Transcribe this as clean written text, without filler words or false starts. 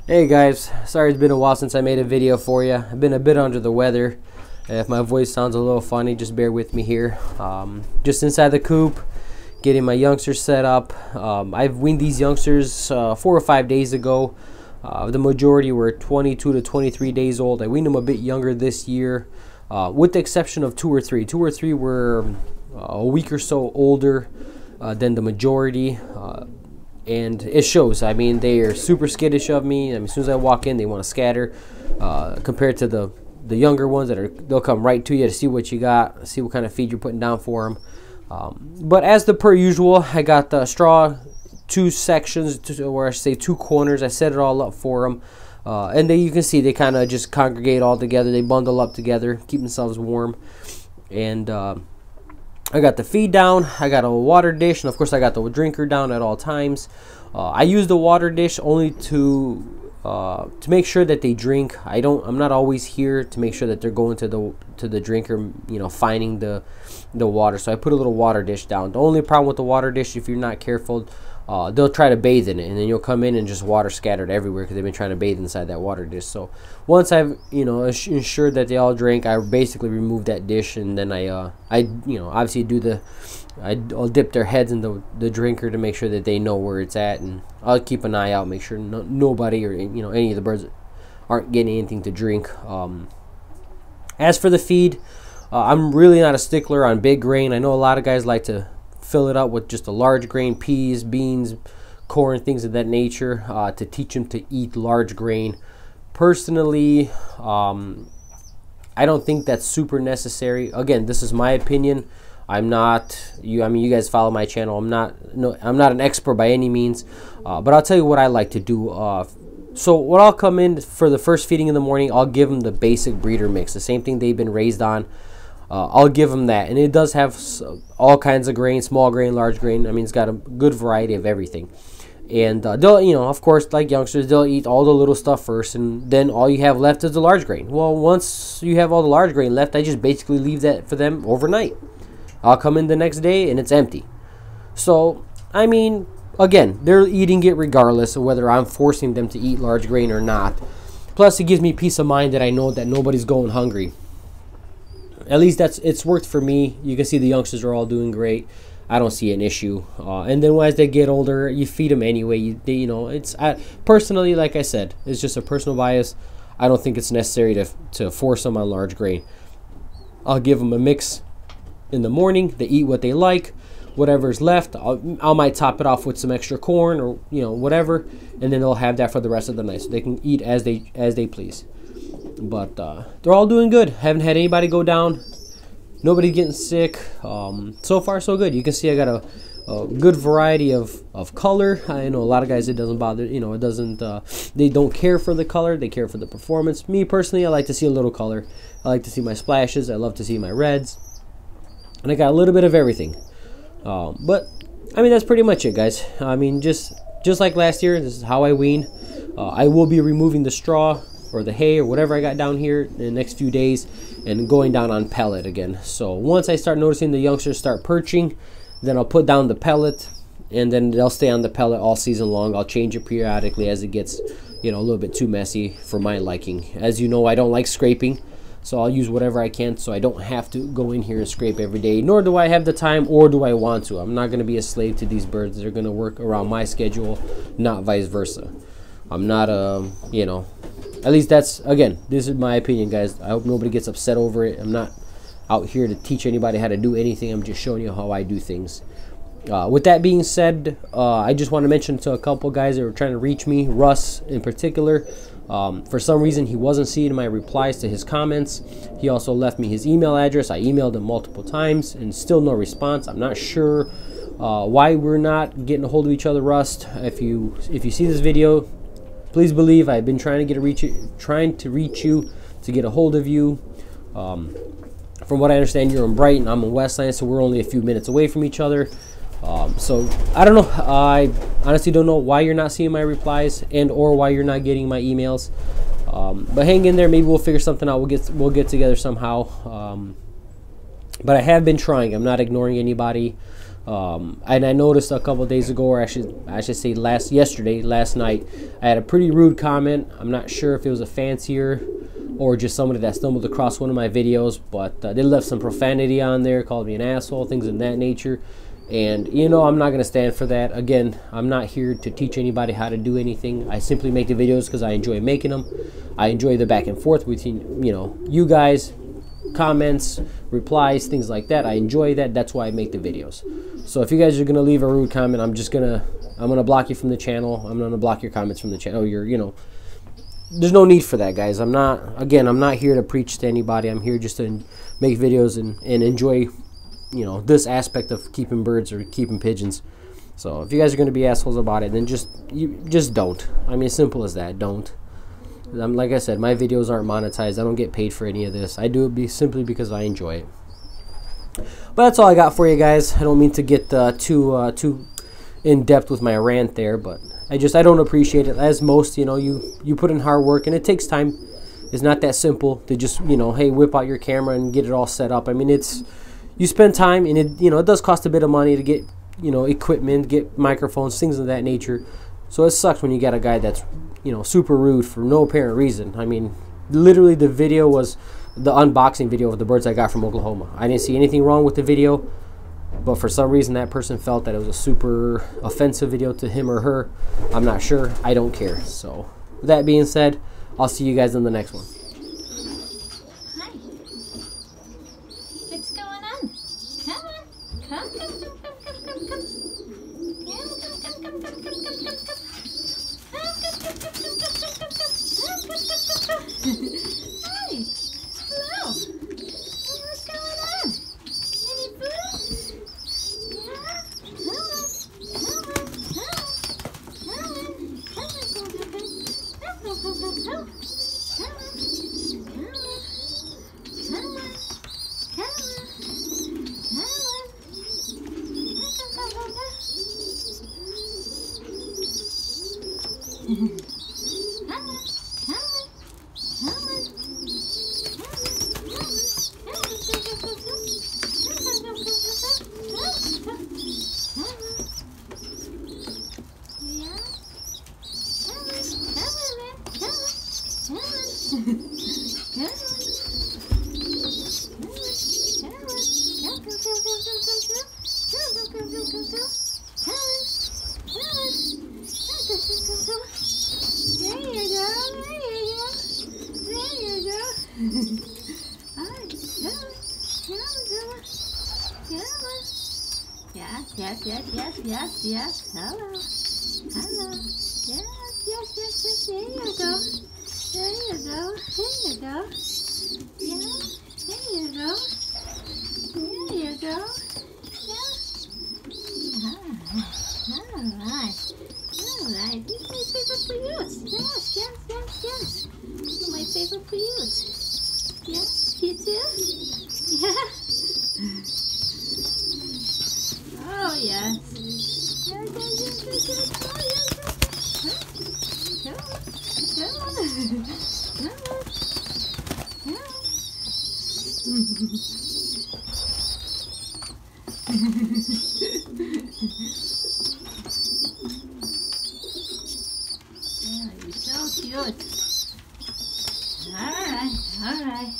Hey guys, sorry it's been a while since I made a video for you. I've been a bit under the weather. If my voice sounds a little funny, just bear with me here. Just inside the coop, getting my youngsters set up. I've weaned these youngsters 4 or 5 days ago. The majority were 22 to 23 days old. I weaned them a bit younger this year, with the exception of 2 or 3. 2 or 3 were a week or so older than the majority. And it shows. I mean, they are super skittish of me. I mean, as soon as I walk in, they want to scatter. Compared to the younger ones they'll come right to you to see what you got, see what kind of feed you're putting down for them. But as the per usual, I got the straw, 2 sections, or I should say 2 corners. I set it all up for them. And then you can see they kind of just congregate all together. They bundle up together, keep themselves warm. And I got the feed down, I got a water dish, and of course I got the drinker down at all times. I use the water dish only to make sure that they drink. I'm not always here to make sure that they're going to the drinker, you know, finding the water. So I put a little water dish down. The only problem with the water dish, if you're not careful, they'll try to bathe in it, and then you'll come in and just water scattered everywhere because they've been trying to bathe inside that water dish. So once I've ensured that they all drink, I basically remove that dish, and then I obviously I'll dip their heads in the drinker to make sure that they know where it's at, and I'll keep an eye out, make sure nobody or any of the birds aren't getting anything to drink. As for the feed, I'm really not a stickler on big grain. I know a lot of guys like to fill it up with just a large grain, peas, beans, corn, things of that nature, to teach them to eat large grain. Personally, I don't think that's super necessary. Again, this is my opinion. I'm not you. I mean, you guys follow my channel. I'm not an expert by any means, but I'll tell you what I like to do. So when I'll come in for the first feeding in the morning, I'll give them the basic breeder mix, the same thing they've been raised on. I'll give them that, and it does have all kinds of grain, small grain, large grain. I mean, it's got a good variety of everything. And they'll, of course, like youngsters, they'll eat all the little stuff first, and then all you have left is the large grain. Well, once you have all the large grain left, I just basically leave that for them overnight. I'll come in the next day, and it's empty. So, I mean, again, they're eating it regardless of whether I'm forcing them to eat large grain or not. Plus, it gives me peace of mind that I know that nobody's going hungry. At least it's worked for me. You can see the youngsters are all doing great. I don't see an issue. And then as they get older, you feed them anyway. Personally, like I said, it's just a personal bias. I don't think it's necessary to force them on large grain. I'll give them a mix in the morning. They eat what they like. Whatever's left, I might top it off with some extra corn or whatever, and then they'll have that for the rest of the night, so they can eat as they please. But they're all doing good. Haven't had anybody go down. Nobody getting sick. So far, so good. You can see I got a good variety of color. I know a lot of guys, it doesn't bother. It doesn't. They don't care for the color. They care for the performance. Me personally, I like to see a little color. I like to see my splashes. I love to see my reds. And I got a little bit of everything. But I mean, that's pretty much it, guys. I mean, just like last year, this is how I wean. I will be removing the straw or the hay or whatever I got down here in the next few days, and going down on pellet again. So once I start noticing the youngsters start perching, then I'll put down the pellet, and then they'll stay on the pellet all season long. I'll change it periodically as it gets a little bit too messy for my liking. As you know, I don't like scraping, so I'll use whatever I can so I don't have to go in here and scrape every day, nor do I have the time, or do I want to. I'm not going to be a slave to these birds. They're going to work around my schedule, not vice versa. I'm not at least this is my opinion, guys. I hope nobody gets upset over it. I'm not out here to teach anybody how to do anything. I'm just showing you how I do things. With that being said, I just want to mention to a couple guys that were trying to reach me, Russ in particular. For some reason, he wasn't seeing my replies to his comments. He also left me his email address. I emailed him multiple times and still no response. I'm not sure why we're not getting a hold of each other, Russ. If you see this video, please believe I've been trying to reach you, to get a hold of you. From what I understand, you're in Brighton, I'm in Westland, so we're only a few minutes away from each other. So I don't know. I honestly don't know why you're not seeing my replies or why you're not getting my emails. But hang in there. Maybe we'll figure something out. We'll get together somehow. But I have been trying. I'm not ignoring anybody. And I noticed a couple days ago, or I should say last night, I had a pretty rude comment. I'm not sure if it was a fancier or just somebody that stumbled across one of my videos, but they left some profanity on there, called me an asshole, things of that nature. And you know, I'm not going to stand for that. Again, I'm not here to teach anybody how to do anything. I simply make the videos because I enjoy making them. I enjoy the back and forth between, you know, you guys, comments, replies, things like that. I enjoy that. That's why I make the videos. So if you guys are going to leave a rude comment, I'm gonna block you from the channel. I'm gonna block your comments from the channel. You know, there's no need for that, guys. I'm not here to preach to anybody. I'm here just to make videos and enjoy, you know, this aspect of keeping birds or keeping pigeons. So if you guys are going to be assholes about it, then just don't. I mean, as simple as that. Don't. Like I said, my videos aren't monetized. I don't get paid for any of this. I do it simply because I enjoy it. But that's all I got for you guys. I don't mean to get too in depth with my rant there, but I don't appreciate it. As most, you know, you put in hard work and it takes time. It's not that simple to just, you know, hey, whip out your camera and get it all set up. I mean, you spend time, and it does cost a bit of money to get, you know, equipment, get microphones, things of that nature. So it sucks when you got a guy that's, you know, super rude for no apparent reason. I mean, literally the video was the unboxing video of the birds I got from Oklahoma. I didn't see anything wrong with the video, but for some reason that person felt that it was a super offensive video to him or her. I'm not sure. I don't care. So with that being said, I'll see you guys in the next one. Hi. What's going on? Come on. Come. Hi. Hello. What's going on? Any food? Yeah. Yes. Hello. Yes. There you go. Yeah, there you go. Yeah. All right. These are my favorite for you. Yes. These are my favorite for you. Yeah, you too? Yeah. Oh, yes. Yeah, you're so cute. All right.